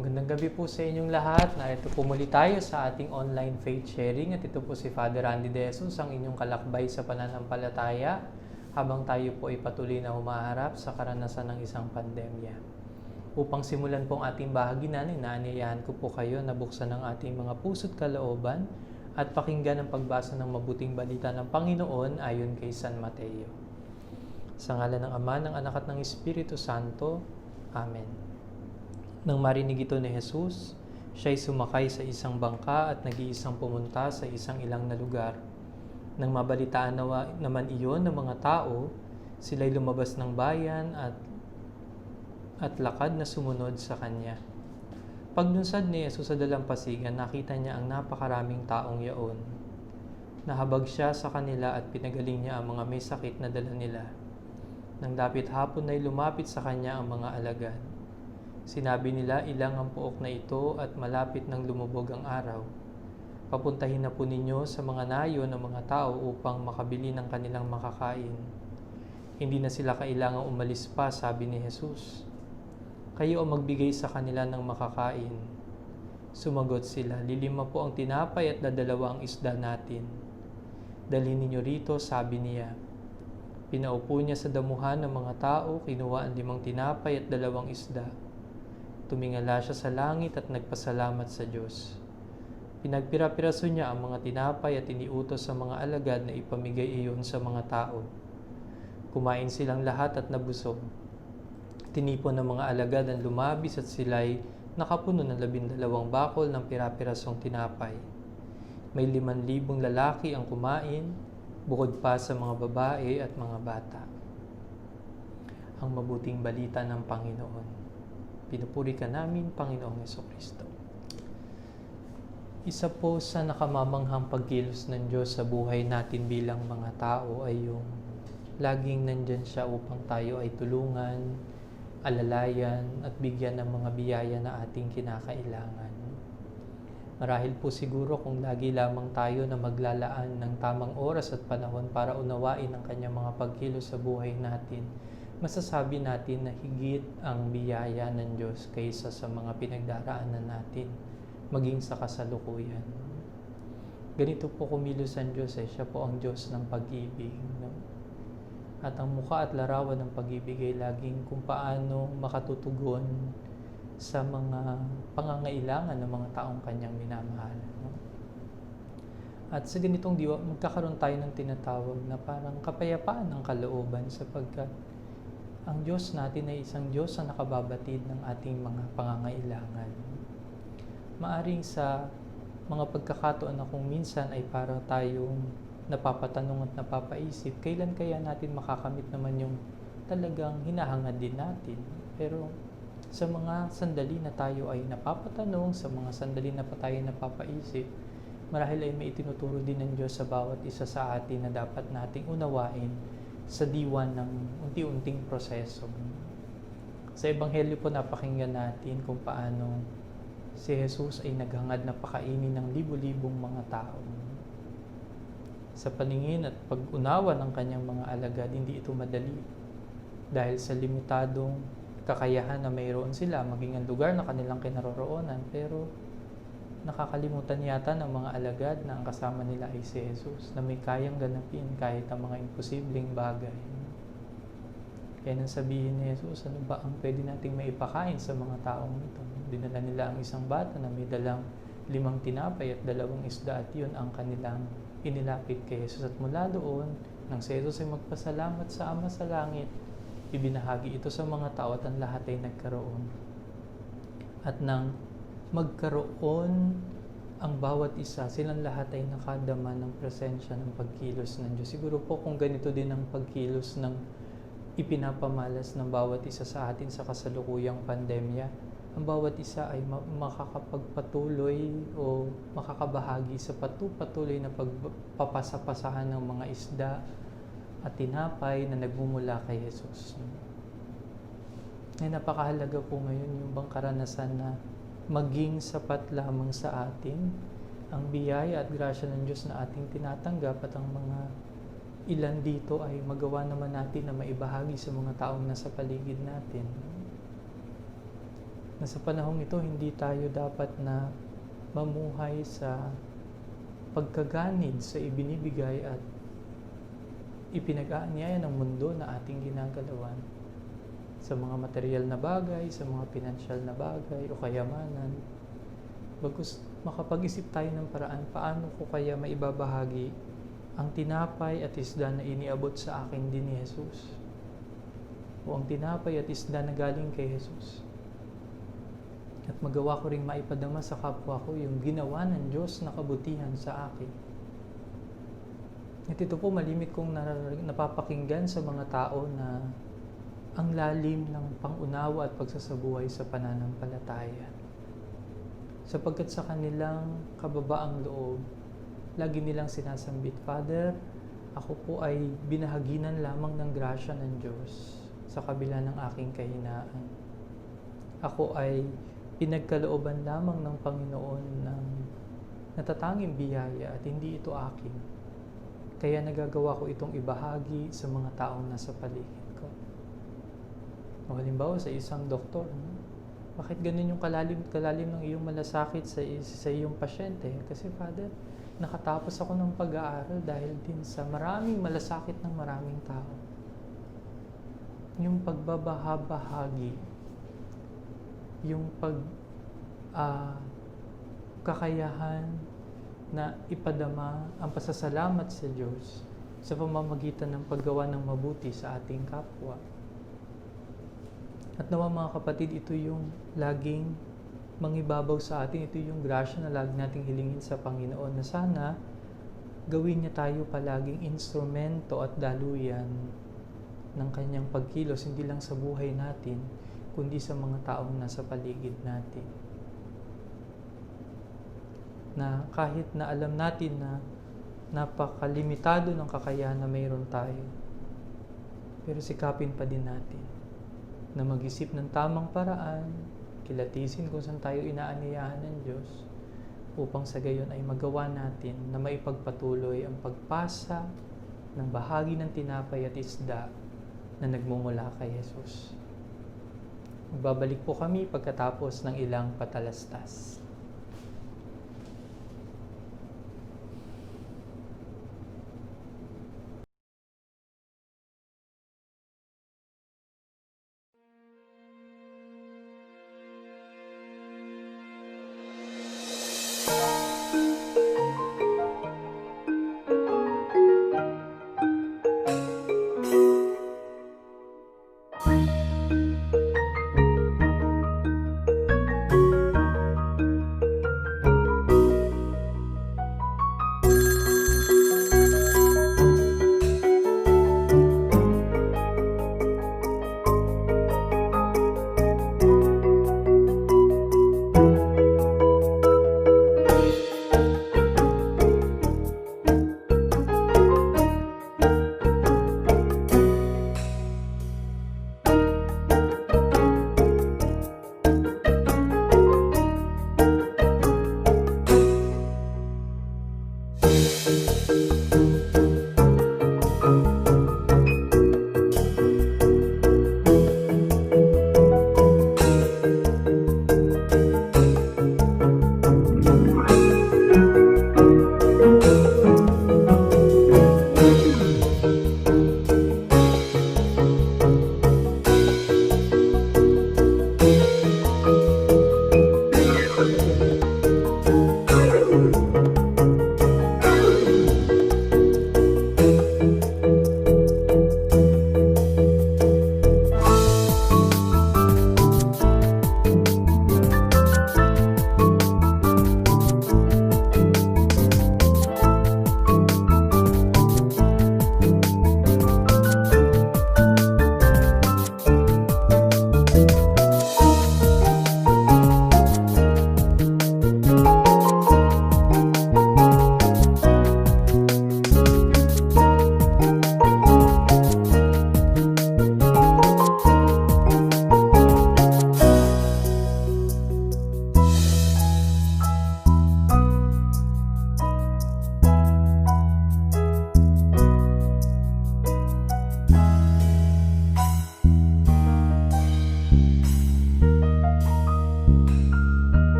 Magandang gabi po sa inyong lahat. Narito po muli tayo sa ating online faith sharing at ito po si Father Randy De Jesus, ang inyong kalakbay sa pananampalataya habang tayo po ay patuloy na humaharap sa karanasan ng isang pandemya. Upang simulan po ang ating bahaginan, inaanyayahan ko po kayo na buksan ang ating mga puso't kalooban at pakinggan ang pagbasa ng mabuting balita ng Panginoon ayon kay San Mateo. Sa ngalan ng Ama, ng Anak at ng Espiritu Santo. Amen. Nang marinig ito ni Jesus, siya'y sumakay sa isang bangka at nag-iisang pumunta sa isang ilang na lugar. Nang mabalitaan naman iyon ng mga tao, sila'y lumabas ng bayan at lakad na sumunod sa kanya. Paglunsad ni Jesus sa dalampasigan, nakita niya ang napakaraming taong yaon. Nahabag siya sa kanila at pinagaling niya ang mga may sakit na dala nila. Nang dapit hapon ay lumapit sa kanya ang mga alagad. Sinabi nila, ilang ang puok na ito at malapit nang lumubog ang araw. Papuntahin na po ninyo sa mga nayo ng mga tao upang makabili ng kanilang makakain. Hindi na sila kailangang umalis pa, sabi ni Jesus. Kayo ang magbigay sa kanila ng makakain. Sumagot sila, 5 po ang tinapay at 2 ang isda natin. Dalhin ninyo rito, sabi niya. Pinaupo niya sa damuhan ng mga tao, kinuha ang 5 tinapay at 2 isda. Tumingala siya sa langit at nagpasalamat sa Diyos. Pinagpira-piraso niya ang mga tinapay at iniutos sa mga alagad na ipamigay iyon sa mga tao. Kumain silang lahat at nabusog. Tinipon ng mga alagad ang lumabis at sila'y nakapuno ng 12 bakol ng pira-pirasong tinapay. May 5,000 lalaki ang kumain, bukod pa sa mga babae at mga bata. Ang mabuting balita ng Panginoon. Pinupuri ka namin, Panginoong Jesucristo. Isa po sa nakamamanghang pagkilos ng Diyos sa buhay natin bilang mga tao ay yung laging nandyan siya upang tayo ay tulungan, alalayan at bigyan ng mga biyaya na ating kinakailangan. Marahil po siguro kung lagi lamang tayo na maglalaan ng tamang oras at panahon para unawain ang kanyang mga pagkilos sa buhay natin, masasabi natin na higit ang biyaya ng Diyos kaysa sa mga pinagdaraanan natin, maging sa kasalukuyan. Ganito po kumilos ang Diyos siya po ang Diyos ng pag-ibig. No? At ang mukha at larawan ng pag-ibig ay laging kung paano makatutugon sa mga pangangailangan ng mga taong kanyang minamahal. No? At sa ganitong diwa, magkakaroon tayo ng tinatawag na parang kapayapaan ng kalooban sapagkat ang Diyos natin ay isang Diyos na nakababatid ng ating mga pangangailangan. Maaring sa mga pagkakataon na kung minsan ay para tayong napapatanong at napapaisip, kailan kaya natin makakamit naman yung talagang hinahangad din natin. Pero sa mga sandali na tayo ay napapatanong, sa mga sandali na pa tayo napapaisip, marahil ay may itinuturo din ng Diyos sa bawat isa sa atin na dapat nating unawain sa diwan ng unti-unting proseso. Sa Ebanghelyo po napakinggan natin kung paano si Jesus ay naghangad na pakainin ng libu-libong mga tao. Sa paningin at pag-unawa ng kanyang mga alagad, hindi ito madali. Dahil sa limitadong kakayahan na mayroon sila, maging ang lugar na kanilang kinaroroonan, pero nakakalimutan yata ng mga alagad na ang kasama nila ay si Jesus, na may kayang ganapin kahit ang mga imposibleng bagay. Kaya nang sabihin ni Jesus, ano ba ang pwede nating maipakain sa mga taong ito? Dinala nila ang isang bata na may dalang 5 tinapay at 2 isda at yun ang kanilang inilapit kay Jesus. At mula doon, nang si Jesus ay magpasalamat sa Ama sa langit, ibinahagi ito sa mga tao at ang lahat ay nagkaroon. At nang magkaroon ang bawat isa, silang lahat ay nakadama ng presensya ng pagkilos ng Diyos. Siguro po kung ganito din ang pagkilos ng ipinapamalas ng bawat isa sa atin sa kasalukuyang pandemya, ang bawat isa ay makakapagpatuloy o makakabahagi sa patuloy na pagpapasapasahan ng mga isda at tinapay na nagmumula kay Jesus. Ay napakahalaga po ngayon yung bang karanasan na maging sapat lamang sa atin ang biyaya at grasya ng Diyos na ating tinatanggap at ang mga ilan dito ay magawa naman natin na maibahagi sa mga taong nasa paligid natin. Na sa panahong ito, hindi tayo dapat na mamuhay sa pagkaganid sa ibinibigay at ipinag-aanyaya ng mundo na ating ginagalawan sa mga material na bagay, sa mga pinansyal na bagay o kayamanan. Bagkus makapag-isip tayo ng paraan, paano ko kaya maibabahagi ang tinapay at isda na iniabot sa akin din ni Jesus? O ang tinapay at isda na galing kay Jesus? At magawa ko ring maipadama sa kapwa ko yung ginawa ng Diyos na kabutihan sa akin. At ito po malimit kong napapakinggan sa mga tao na ang lalim ng pangunawa at pagsasabuhay sa pananampalataya. Sapagkat sa kanilang kababaang loob, lagi nilang sinasambit, Father, ako po ay binahaginan lamang ng grasya ng Diyos sa kabila ng aking kahinaan. Ako ay pinagkalooban lamang ng Panginoon ng natatanging biyaya at hindi ito akin. Kaya nagagawa ko itong ibahagi sa mga taong nasa paligid ko. O halimbawa sa isang doktor, bakit ganun yung kalalim ng iyong malasakit sa iyong pasyente? Kasi Father, nakatapos ako ng pag-aaral dahil din sa maraming malasakit ng maraming tao. Yung pagbabahabahagi, yung kakayahan na ipadama ang pasasalamat sa Diyos sa pamamagitan ng paggawa ng mabuti sa ating kapwa. At nawa mga kapatid, ito yung laging mangibabaw sa atin, ito yung grasya na lagi nating hilingin sa Panginoon na sana gawin niya tayo palaging instrumento at daluyan ng kanyang pagkilos, hindi lang sa buhay natin, kundi sa mga taong nasa paligid natin. Na kahit na alam natin na napakalimitado ng kakayahan na mayroon tayo, pero sikapin pa din natin na mag-isip ng tamang paraan, kilatisin kung saan tayo inaanyayahan ng Diyos, upang sa gayon ay magawa natin na maipagpatuloy ang pagpasa ng bahagi ng tinapay at isda na nagmumula kay Jesus. Magbabalik po kami pagkatapos ng ilang patalastas.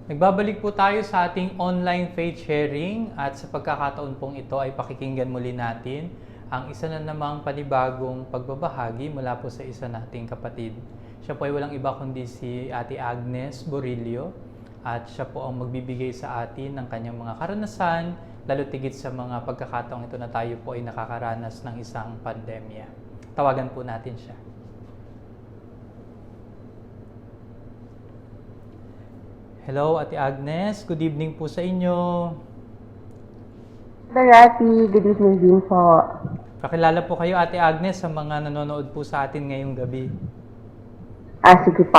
Nagbabalik po tayo sa ating online faith sharing at sa pagkakataon pong ito ay pakikinggan muli natin ang isa na namang panibagong pagbabahagi mula po sa isa nating kapatid. Siya po ay walang iba kundi si Ate Agnes Borillo at siya po ang magbibigay sa atin ng kanyang mga karanasan, lalo tigit sa mga pagkakataong ito na tayo po ay nakakaranas ng isang pandemya. Tawagan po natin siya. Hello, Ate Agnes. Good evening po sa inyo. Barati, good evening din po. Pakilala po kayo, Ate Agnes, sa mga nanonood po sa atin ngayong gabi. Sige po.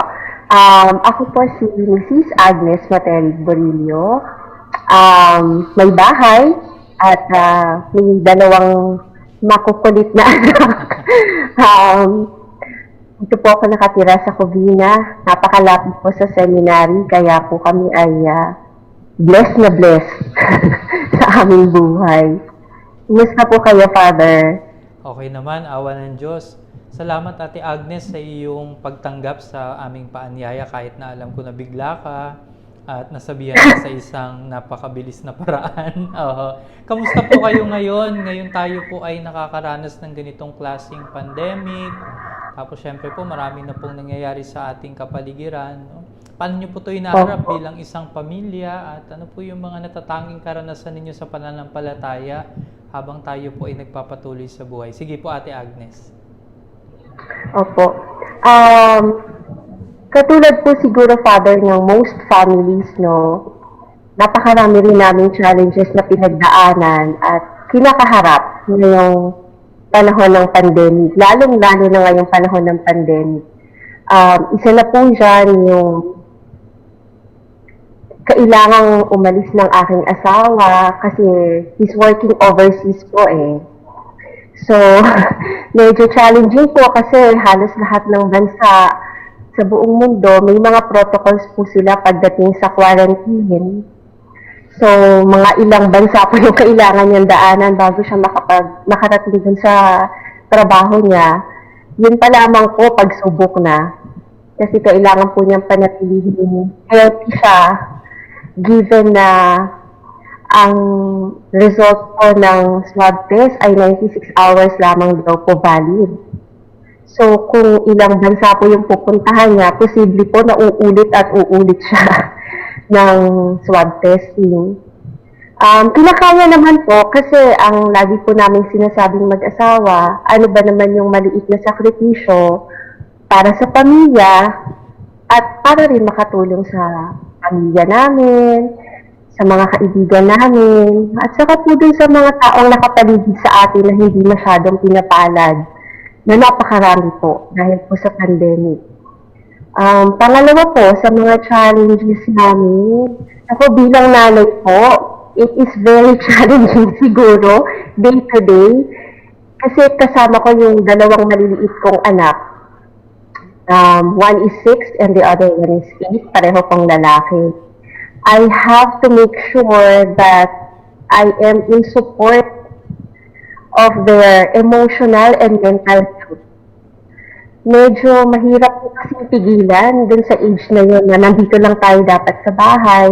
Ako po si Mrs. Agnes Materi Borillo. May bahay at may dalawang makukulit na anak. Ito po ako nakatira sa Covina. Napakalapit po sa seminary, kaya po kami ay blessed na blessed sa aming buhay. Kumusta po kayo, Father? Okay naman, awa ng Diyos. Salamat, Ate Agnes, sa iyong pagtanggap sa aming paanyaya kahit na alam ko na bigla ka at nasabihan ka sa isang napakabilis na paraan. Kamusta po kayo ngayon? Ngayon tayo po ay nakakaranas ng ganitong klaseng pandemic. Tapos syempre po marami na pong nangyayari sa ating kapaligiran. No? Paano niyo po ito inaharap bilang isang pamilya at ano po yung mga natatanging karanasan ninyo sa pananampalataya habang tayo po ay nagpapatuloy sa buhay? Sige po, Ate Agnes. Opo. Katulad po siguro, Father, ng most families, no, napakarami rin namin challenges na pinagdaanan at kinakaharap ngayong panahon ng pandemic, lalong-lalo na ngayong panahon ng pandemic. Isa na po dyan yung kailangang umalis ng aking asawa kasi he's working overseas po eh. So, medyo challenging po kasi halos lahat ng bansa sa buong mundo, may mga protocols po sila pagdating sa quarantine. So, mga ilang bansa po yung kailangan niyang daanan bago siya makarating dun sa trabaho niya. Yun pa lamang po pagsubok na. Kasi kailangan po niyang panatilihin healthy siya given na ang result po ng swab test ay 96 hours lamang daw po valid. So, kung ilang bansa po yung pupuntahan niya, posible po na uulit at uulit siya ng swab testing. Kinakaya naman po kasi ang lagi po namin sinasabing mag-asawa, ano ba naman yung maliit na sakripisyo para sa pamilya at para rin makatulong sa pamilya namin, sa mga kaibigan namin, at saka po dun sa mga taong nakapaligid sa atin na hindi masyadong pinapalad na napakarami po dahil po sa pandemic. Pangalawa po, sa mga challenges namin, ako bilang nanay po, it is very challenging siguro, day to day, kasi kasama ko yung dalawang maliliit kong anak. One is 6 and the other one is 8, pareho pong lalaki. I have to make sure that I am in support of their emotional and mental health. Medyo mahirap po kasing pigilan dun sa age na yun na nandito lang tayo dapat sa bahay.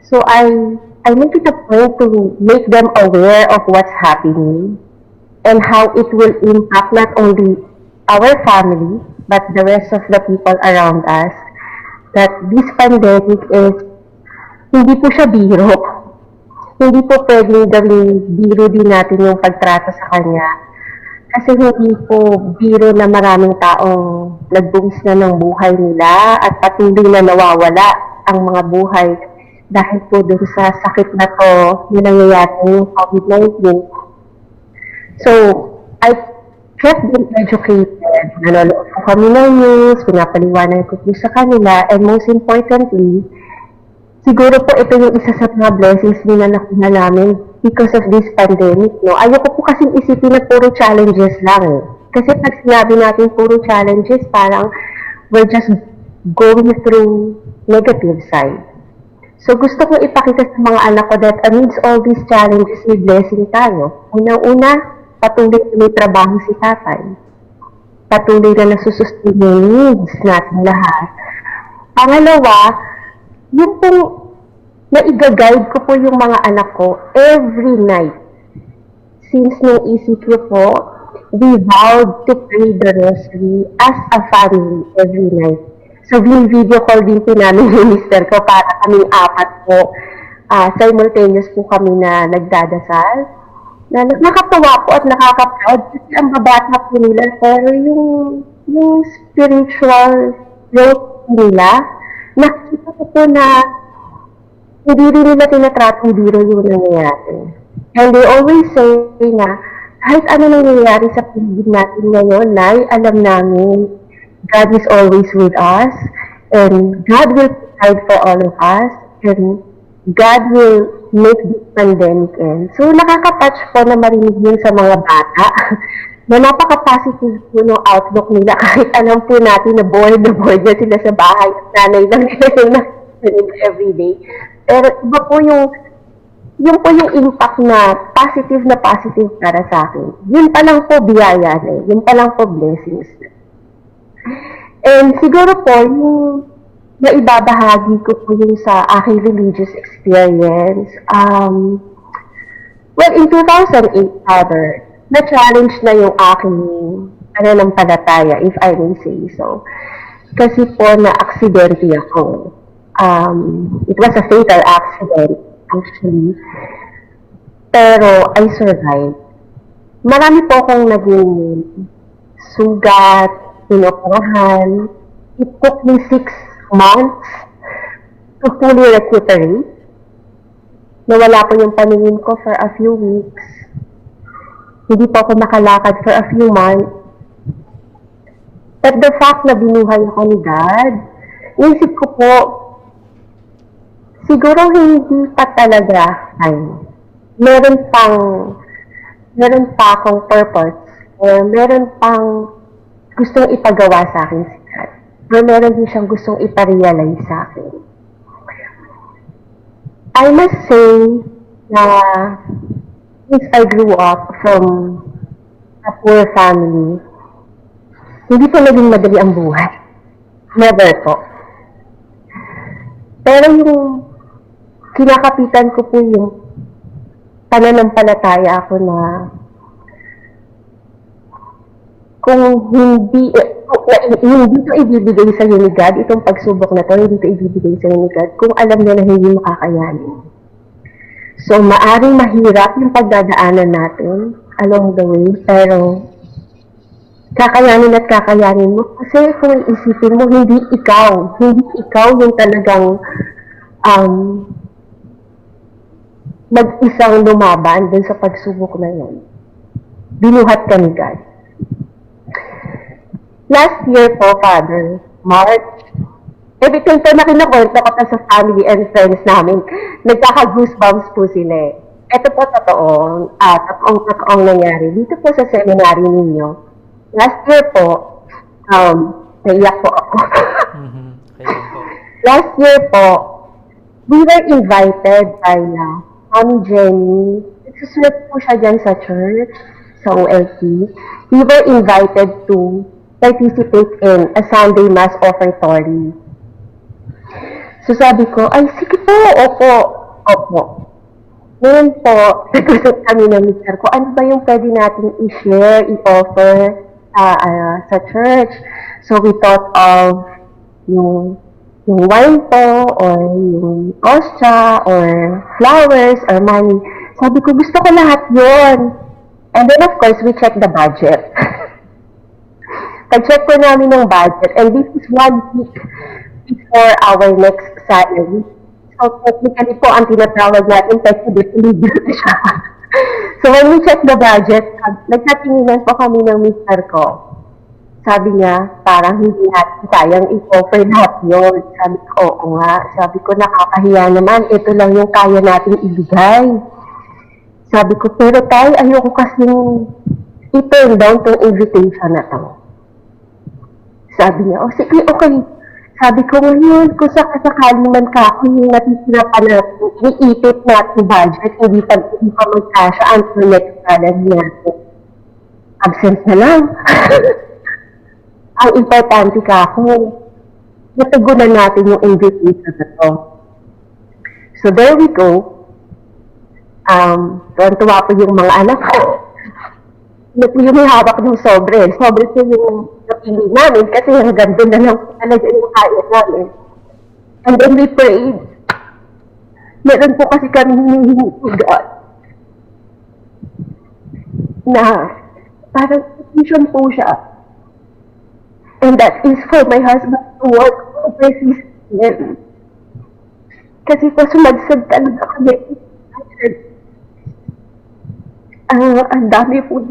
So I make it a point to make them aware of what's happening and how it will impact not only our family but the rest of the people around us. That this pandemic is hindi po siya biro. Hindi po pwedeng gawing biro din natin yung pagtrato sa kanya. Kasi hindi po biro na maraming taong nagbuhos na ng buhay nila at patuloy na nawawala ang mga buhay dahil po doon sa sakit na to yung nangyayari yung COVID-19. So, I kept them educated. Nanonood po kami ng news, pinapaliwanag ko po sa kanila, and most importantly, siguro po ito yung isa sa mga blessings na nakuha namin because of this pandemic, no? Ayoko po kasing isipin na puro challenges lang, eh. Kasi pag sinabi natin puro challenges, parang we're just going through negative side. So gusto ko ipakita sa mga anak ko that amidst all these challenges, may blessing tayo. Unang-una, patuloy na may trabaho si tatay. Patuloy na nasusustain yung needs natin lahat. Pangalawa, yung pong na i-guide ko po yung mga anak ko every night. Since nung ECQ po, we vowed to pray the rosary as a family every night. So, video call din po namin yung mister ko para kaming apat po. Simultaneous po kami na nagdadasal. Na nakakatawa po at nakaka-proud kasi ang babata po nila, pero yung spiritual growth nila, nakikita ko po na hindi rin nila tinatratong biro yung nangyayari. And they always say na kahit ano nangyayari sa paligid natin ngayon, Nay, alam namin God is always with us and God will provide for all of us and God will make this pandemic end. So nakaka-touch po na marinig yun sa mga bata na napaka-positive po ng outlook nila kahit alam po natin na bored na sila sa bahay at nanay lang nila everyday. Pero iba po yung impact na positive para sa akin. Yun pa lang po biyaya na, yun pa lang po blessings na. And siguro po, yung naibabahagi ko po yung sa aking religious experience. Well, in 2008, Father, na-challenge na yung aking pananampalataya, if I may say so. Kasi po, na-aksidente ako. It was a fatal accident, actually. Pero, I survived. Marami po akong naging sugat, pinoperahan. It took me 6 months to fully recuperate. Nawala po yung paningin ko for a few weeks. Hindi po ako nakalakad for a few months. But the fact na binuhay ako ni God, isip ko po, siguro hindi pa talaga meron pa akong purpose or meron pang gustong ipagawa sa akin si God. Or meron din siyang gustong iparealize sa akin. I must say na since I grew up from a poor family, hindi po naging madali ang buhay. Never po. Pero yung kinakapitan ko po yung pananampalataya ako na kung hindi ito ibibigay sa iyo ni God, itong pagsubok na to, hindi ito ibibigay sa iyo ni God kung alam niya na hindi makakayanin. So, maaring mahirap yung pagdadaanan natin along the way, pero kakayanin mo. Kasi kung isipin mo, hindi ikaw yung talagang mag-isang lumaban dun sa pagsubok na yun. Binuhat ka ni God. Last year po, Father, March, every time po na kinakwento ko sa family and friends namin, nagkaka-goosebumps po sila eh. Ito po totoong nangyari. Dito po sa seminary ninyo, last year po, naiyak po ako. Last year po, we were invited by Mami Jenny. Nagsusulat po siya dyan sa church, sa OLT. We were invited to participate in a Sunday Mass offertory. So sabi ko, ay sige po, opo. Ngayon po, nag-usap kami ng mister ko, ano ba yung pwede natin i-share, i-offer sa church? So we thought of yung wine po, or yung ostra, or flowers, or money. Sabi ko, gusto ko lahat yun. And then of course, we checked the budget. Pag-check po namin ng budget, and this is 1 week before our next salary. So, technically po, ang tinatawag natin, technically, siya. So, when we check the budget, nagtatinginan po kami ng mister ko. Sabi niya, parang hindi natin kayang i-offer lahat yun. Sabi ko, oo nga. Sabi ko, nakakahiya naman. Ito lang yung kaya natin ibigay. Sabi ko, pero tayo, ayoko kasing i-turn down tong invitation na to. Sabi niya, sige, okay. Sabi ko, ngayon, kung sakasakali man ka ako yung natitira pa natin, iipit natin budget, hindi pa magkasya until next salary natin. Absent na lang. Ang importante ka ako, natugunan natin yung invitation na to. So, So there we go. Tuwan-tuwa po yung mga anak ko. Ano po yung may hawak ng sobre. Sobre po yung napili namin kasi hanggang doon na lang po talaga yung kaya namin. And then we prayed. Meron po kasi kami hinihingi po God na parang vision po siya. And that is for my husband to work overseas again. Kasi po sumadsad talaga kami. Ang dami po.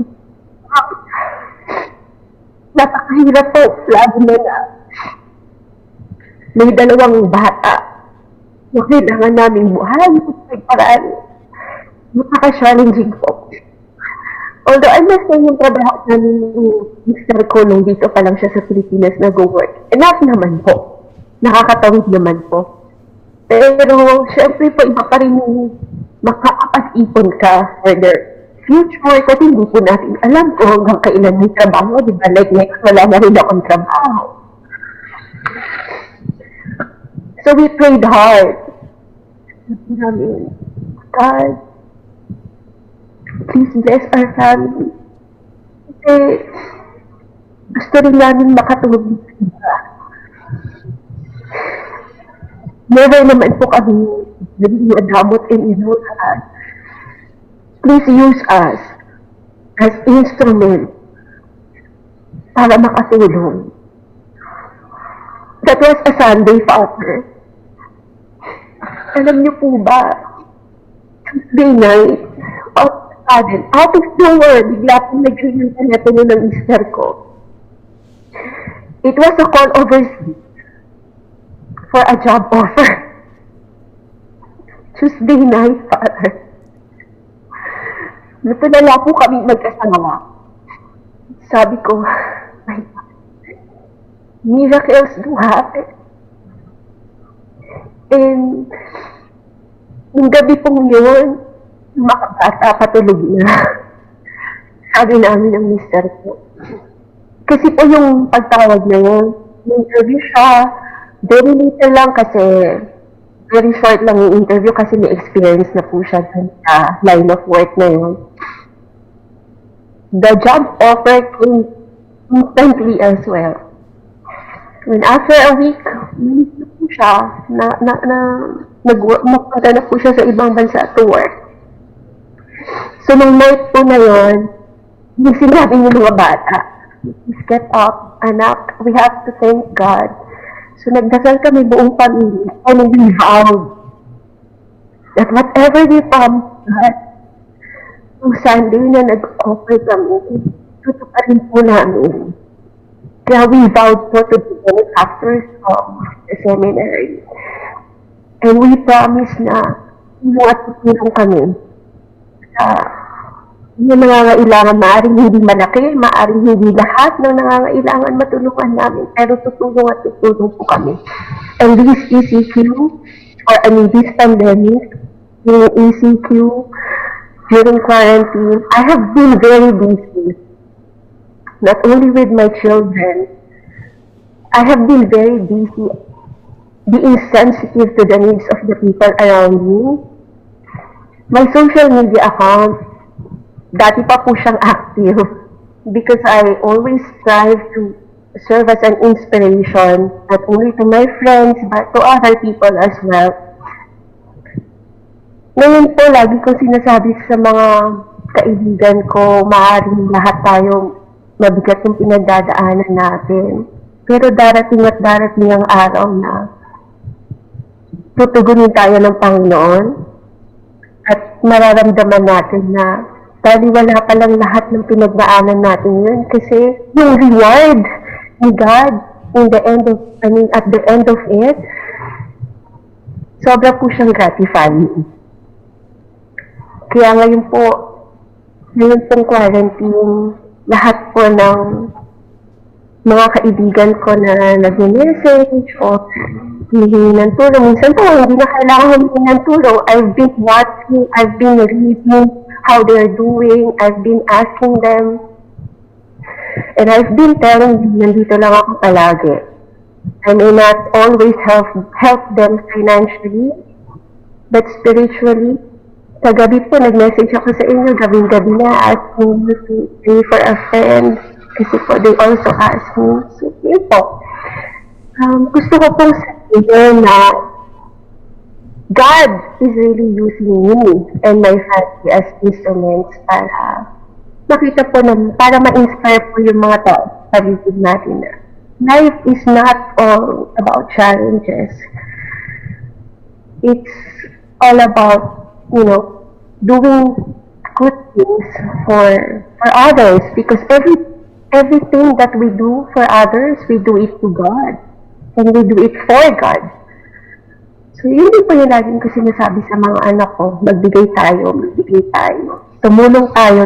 Napakahirap po. Lalo na may dalawang bata. Yung kailangan namin buhay. Paraan. Napaka-challenging po. Although I must say yung trabaho namin yung mister ko nung dito pa lang siya sa Pilipinas nag-work. Enough naman po. Nakakatawid naman po. Pero syempre po iba pa rin yung makakapag-ipon ka for their future kasi hindi po natin alam kung hanggang kailan may trabaho. Diba? Like next, wala na rin akong trabaho. So we prayed hard. Sabi namin, God, please bless our family. Kasi gusto rin namin makatulog sa iba. Never naman po kami naging adamot and inulan. Please use us as instrument para makatulong. That was a Sunday, Father. Alam niyo po ba, Tuesday night, out of nowhere, bigla pong nag-ring yung telepono ng mister ko. It was a call overseas for a job offer. Tuesday night, Father. Natulala po kami mag-asawa. Sabi ko, my God, miracles do happen. And yung gabi pong yun, makabata patulog na. Sabi namin ng mister ko. Kasi po yung pagtawag na yun, interview siya, very little lang kasi very short lang yung interview kasi may experience na po siya sa line of work na yun. The job offer came instantly as well. And after a week, umalis na po siya, magpunta na po siya sa ibang bansa to work. So, nung night po na yun, yung sinabi ng mga bata, please get up, anak, we have to thank God. So, nagdasal kami buong pamilya, and we vowed that whatever we promised God, yung Sunday na nag-offer kami, tutuparin po namin. Kaya we vowed po to be benefactors of the seminary. And we promised na tutulong kami sa yung nangangailangan, maaaring hindi malaki, maaaring hindi lahat ng nangangailangan matulungan namin, pero tutulong at tutulong po kami. And this ECQ, this pandemic, yung ECQ, during quarantine, I have been very busy. Not only with my children, I have been very busy being sensitive to the needs of the people around me. My social media account, dati pa po siyang active because I always strive to serve as an inspiration not only to my friends but to other people as well. Ngayon po, lagi kong sinasabi sa mga kaibigan ko, maaaring lahat tayo mabigat yung pinagdadaanan natin. Pero darating at darating ang araw na tutugunin tayo ng Panginoon at mararamdaman natin na wala pa lang lahat ng pinagdaanan natin yun kasi yung reward ni God at the end of it, sobra po siyang gratifying. Kaya ngayon pong quarantine, lahat po ng mga kaibigan ko na nag-message o hihingi ng tulong. Minsan po, hindi na kailangan humingi ng tulong. I've been watching, I've been reading how they're doing, I've been asking them. And I've been telling them, nandito lang ako palagi. I may not always help them financially, But spiritually, kagabi po, nag-message ako sa inyo, gabing-gabi na, asking me to pray for a friend. Kasi po, they also asked me. So, yun po. Gusto ko pong sabihin na God is really using me and my family as instruments para makita po na, para ma-inspire po yung mga tao sa paligid natin na life is not all about challenges. It's all about, doing good things for others, because everything that we do for others, we do it to God and we do it for God. So yun din po yung laging ko sinasabi sa mga anak ko, magbigay tayo, tumulong tayo,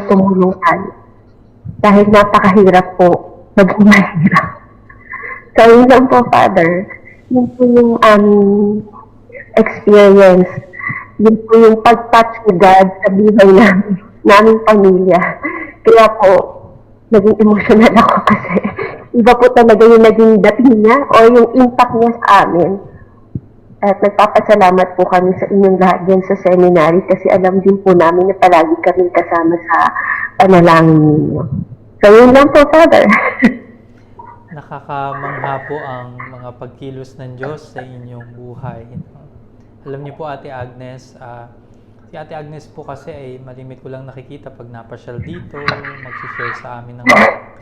dahil napakahirap po, maging mahirap. So yun lang po, Father, yun po yung experience, yun po yung pag-touch ni God sa buhay naming pamilya. Kaya po, naging emotional ako kasi iba po talaga yung naging dating niya o yung impact niya sa amin. At nagpapasalamat po kami sa inyong lahat dyan sa seminary kasi alam din po namin na palagi kami kasama sa panalangin ninyo. So yun lang po, Father. Nakakamangha po ang mga pagkilos ng Diyos sa inyong buhay. Alam niyo po, Ate Agnes, si Ate Agnes po kasi ay malimit ko lang nakikita pag napasyal dito, mag-share sa amin ng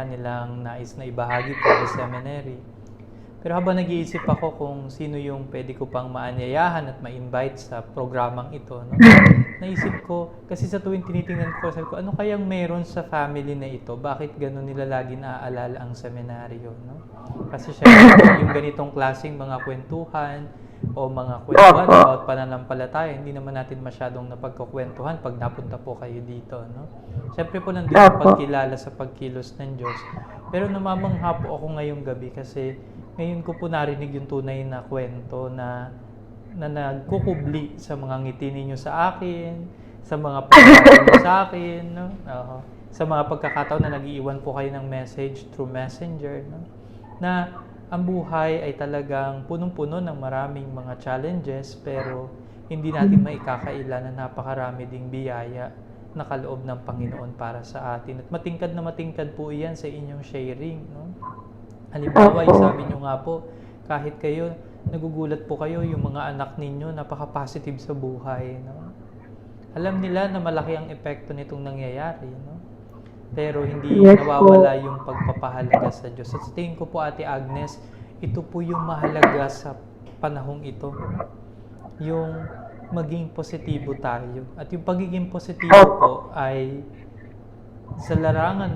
kanilang nais na ibahagi po sa seminary. Pero habang nag-iisip ako kung sino yung pwede ko pang maanyayahan at ma-invite sa programang ito, naisip ko, kasi sa tuwing tinitingnan ko, sabi ko, ano kayang meron sa family na ito? Bakit gano'n nila lagi naaalala ang seminaryo? Kasi syempre, yung ganitong klaseng mga kwentuhan o mga kwentuhan about pananampalataya, hindi naman natin masyadong napagkukwentuhan pag napunta po kayo dito. Syempre po nandun yung pagkilala sa pagkilos ng Diyos. Pero namamangha po ako ngayong gabi kasi ngayon ko po narinig yung tunay na kwento na nagkukubli sa mga ngiti ninyo sa akin, sa mga pagkakataon niyo sa akin, sa mga pagkakataon na nag-iiwan po kayo ng message through messenger, na ang buhay ay talagang punong-puno ng maraming mga challenges, pero hindi natin maikakailan na napakarami ding biyaya na kaloob ng Panginoon para sa atin. At matingkad na matingkad po iyan sa inyong sharing. Halimbawa, sabi nyo nga po, kahit kayo, nagugulat po kayo, yung mga anak ninyo, napaka-positive sa buhay. Alam nila na malaki ang epekto nitong nangyayari. Pero hindi nawawala yung pagpapahalaga sa Diyos. At sa tingin ko po, Ate Agnes, ito po yung mahalaga sa panahong ito. Yung maging positibo tayo. At yung pagiging positibo po ay sa larangan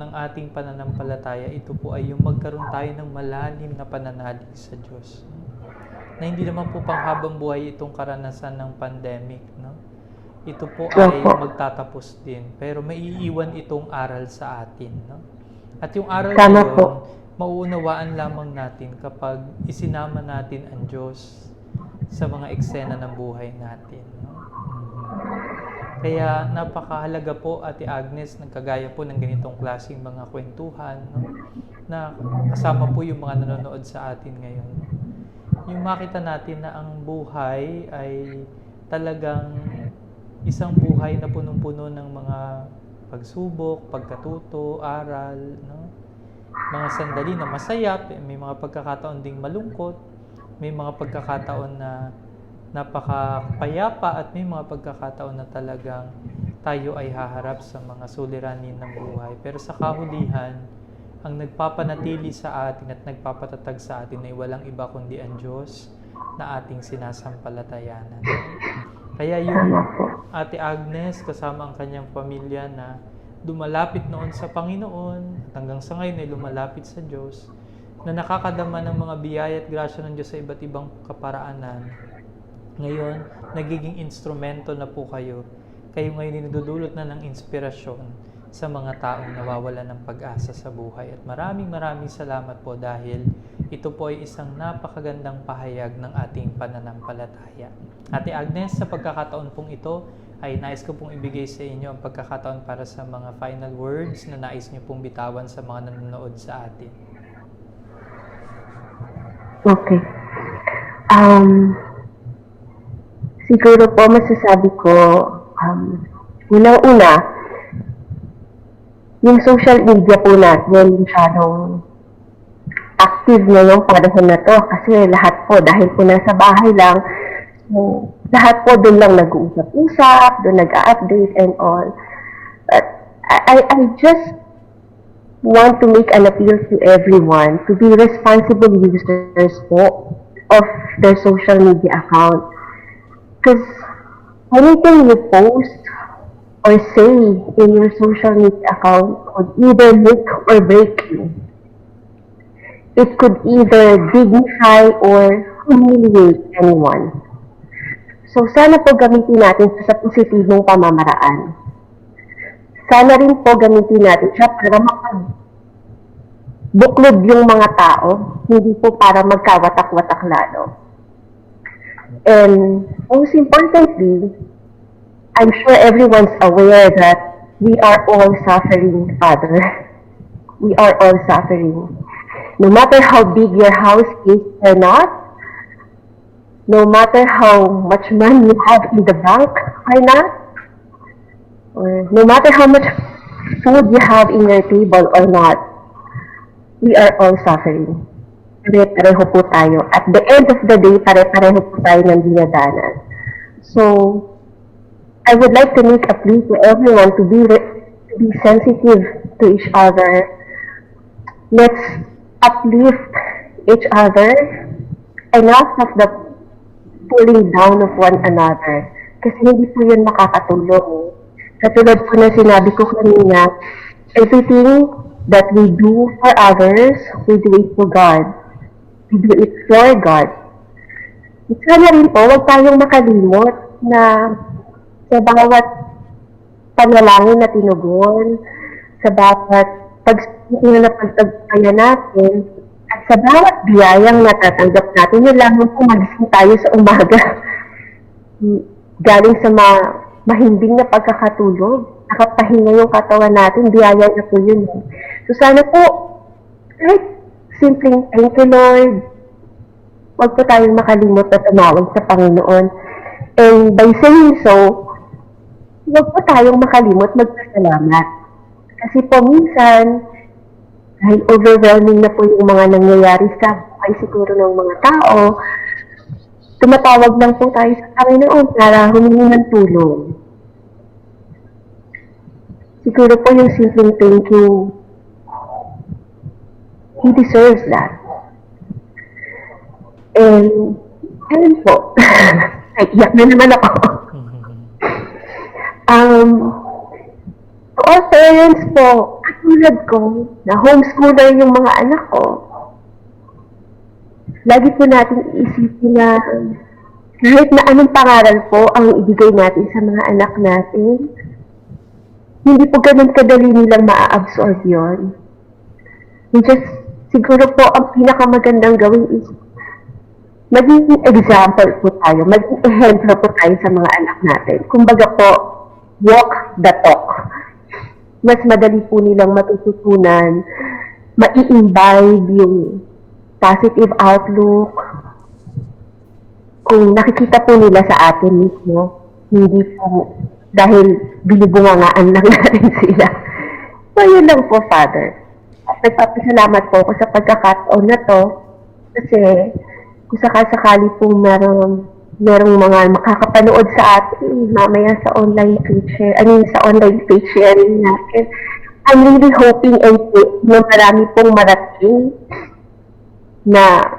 ng ating pananampalataya, ito po ay yung magkaroon tayo ng malalim na pananalig sa Diyos. Na hindi naman po panghabang buhay itong karanasan ng pandemic. Ito po ay magtatapos din. Pero maiiwan itong aral sa atin. At yung aral na yun, mauunawaan lamang natin kapag isinama natin ang Diyos sa mga eksena ng buhay natin. Kaya napakahalaga po, Ate Agnes, nagkagaya po ng ganitong klaseng mga kwentuhan, na kasama po yung mga nanonood sa atin ngayon. Yung makita natin na ang buhay ay talagang isang buhay na punong-puno ng mga pagsubok, pagkatuto, aral, mga sandali na masaya, may mga pagkakataon ding malungkot, may mga pagkakataon na napakapayapa at may mga pagkakataon na talagang tayo ay haharap sa mga suliranin ng buhay. Pero sa kahulihan, ang nagpapanatili sa atin at nagpapatatag sa atin ay walang iba kundi ang Diyos na ating sinasampalatayanan. Kaya yung Ate Agnes kasama ang kanyang pamilya na lumalapit noon sa Panginoon, hanggang sa ngayon ay lumalapit sa Diyos, na nakakadama ng mga biyaya at grasya ng Diyos sa iba't ibang kaparaanan. Ngayon, nagiging instrumento na po kayo. Kayo ngayon dinudulot na ng inspirasyon sa mga taong nawawalan ng pag-asa sa buhay. At maraming salamat po dahil ito po ay isang napakagandang pahayag ng ating pananampalataya. Ate Agnes, sa pagkakataon pong ito, ay nais ko pong ibigay sa inyo ang pagkakataon para sa mga final words na nais niyo pong bitawan sa mga nanonood sa atin. Okay. siguro po masasabi ko, unang-una, yung social media po natin masyadong active ngayong panahon na to kasi lahat po, dahil po nasa bahay lang, so, lahat po doon lang nag-uusap-usap, doon nag-update and all. But I just want to make an appeal to everyone to be responsible users po of their social media account. Because anything you post or say in your social media account could either make or break you. It could either dignify or humiliate anyone. So sana po gamitin natin sa positibong pamamaraan. Sana rin po gamitin natin siya para makapagbuklod yung mga tao, hindi po para magkawatak-watak lalo. And most importantly, I'm sure everyone's aware that we are all suffering, Father. We are all suffering. No matter how big your house is or not, no matter how much money you have in the bank or not, or no matter how much food you have in your table or not, we are all suffering. Pare-pareho po tayo. At the end of the day, pare-pareho po tayo ng dinadanan. So, I would like to make a plea to everyone to be sensitive to each other. Let's uplift each other. Enough of the pulling down of one another. Kasi hindi po yun makakatulong. Katulad po na sinabi ko kanina, everything that we do for others, we do it for God. We do it for God. Sana rin po, huwag tayong makalimot na sa bawat panalangin na tinugon, sa bawat pagsusunod na pagtagpayan natin, at sa bawat biyayang natatanggap natin, yun lamang po magising tayo sa umaga. Galing sa mahimbing na pagkakatulog, nakapahinga yung katawan natin, biyaya na po yun. So sana po, kahit simpleng thank you Lord, huwag po tayong makalimot na tumawag sa Panginoon. And by saying so, huwag po tayong makalimot magpasalamat. Kasi po minsan, dahil overwhelming na po yung mga nangyayari sa buhay siguro ng mga tao, tumatawag lang po tayo sa Panginoon para humingi ng tulong. Siguro po yung simpleng thank you, He deserves that. And, ayun po. Ay, iyak na naman ako. To all parents po, katulad ko, na homeschooler yung mga anak ko, lagi po natin iisipin na kahit na anong pangaral po ang ibigay natin sa mga anak natin, hindi po ganun kadali nilang maa-absorb yun. Siguro po ang pinakamagandang gawin is maging example po tayo, maging ehemplo po tayo sa mga anak natin. Kumbaga po, walk the talk. Mas madali po nilang matututunan, mai-imbibe yung positive outlook. Kung nakikita po nila sa atin mismo, hindi po dahil binubungangaan lang natin sila. So, yun lang po, Father. At nagpapasalamat po ako sa pagkakataon na to kasi kung sakasakali po merong mga makakapanood sa atin mamaya sa online page sharing natin. I'm really hoping and praying na marami pong marating na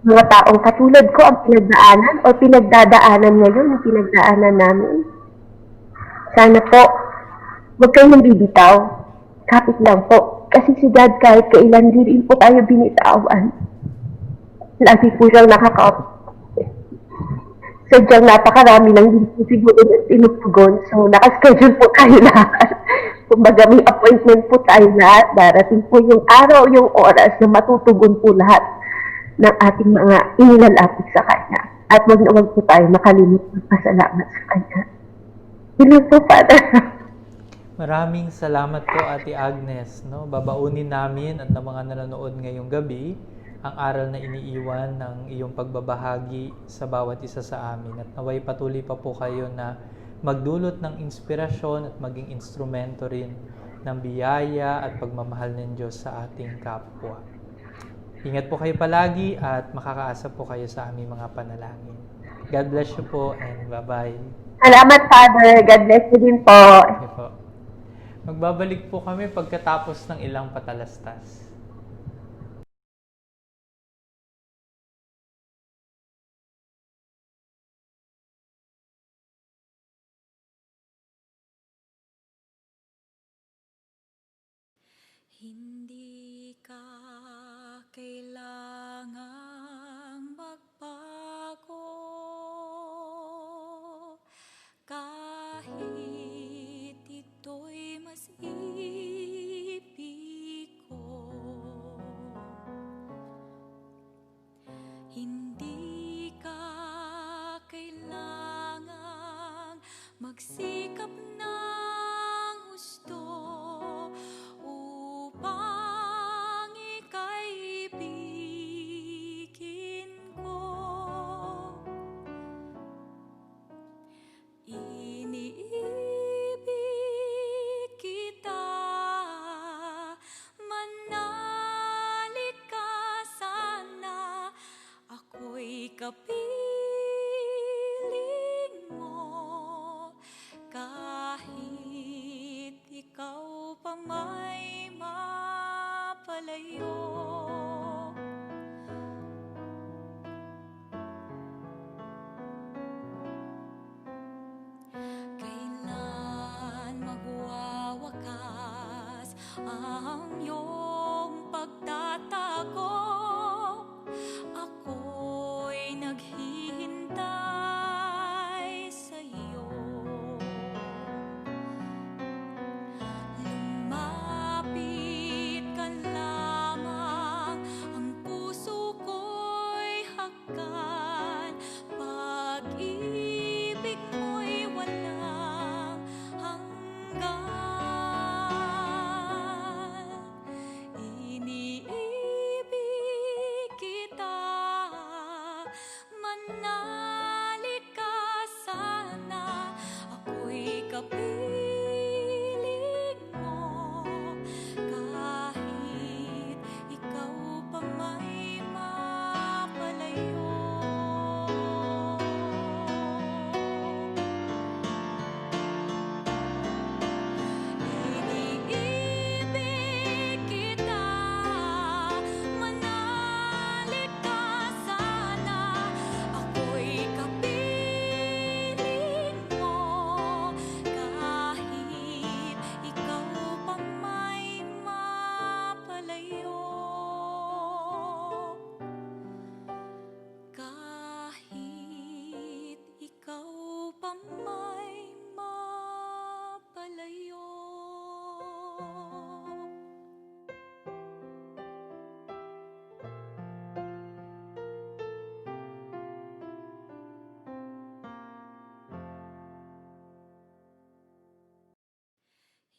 mga taong katulad ko ang pinagdaanan o pinagdadaanan ngayon, yung pinagdaanan namin. Sana po, huwag kayong bibitaw. Kapit lang po. Kasi si God kahit kailan din rin po tayo binitawan. Lagi po siyang sadyang napakarami lang din po siguro na tinutugon. So, nakaschedule po tayo lahat. Kumbaga may appointment po tayo lahat. Darating po yung araw, yung oras na matutugon po lahat ng ating mga inilalapit sa Kanya. At wag na wag po tayo makalimot magpasalamat sa Kanya. Yun po, Father. Maraming salamat po, Ate Agnes. No? Babaunin namin at ng mga nanonood ngayong gabi ang aral na iniiwan ng iyong pagbabahagi sa bawat isa sa amin. At naway patuloy pa po kayo na magdulot ng inspirasyon at maging instrumento rin ng biyaya at pagmamahal ng Diyos sa ating kapwa. Ingat po kayo palagi at makakaasa po kayo sa aming mga panalangin. God bless you po and bye-bye. Salamat, Father. God bless you din po. Okay po. Magbabalik po kami pagkatapos ng ilang patalastas. Hindi ka kailangang magbago kahit ito'y mas ibig ko. Hindi ka kailangang magsikap ng husto upang ika'y ibigin ko. Iniibig kita, manalig ka sana, ako'y kapiling mo, kahit ikaw pa may mapalayo. Kailan magwawakas ang iyong pagtatago? Ako'y naghihintay sa'yo. Lumapit ka lamang, ang puso ko'y hagkan. Pag-ibig mo'y walang hanggan. Iniibig kita, manalig ka sana, ako'y kapiling mo, kahit ikaw pa may mapalayo. Iniibig kita, manalig ka sana, ako'y kapiling mo, kahit ikaw pa may mapalayo. Kahit ikaw pa may mapalayo.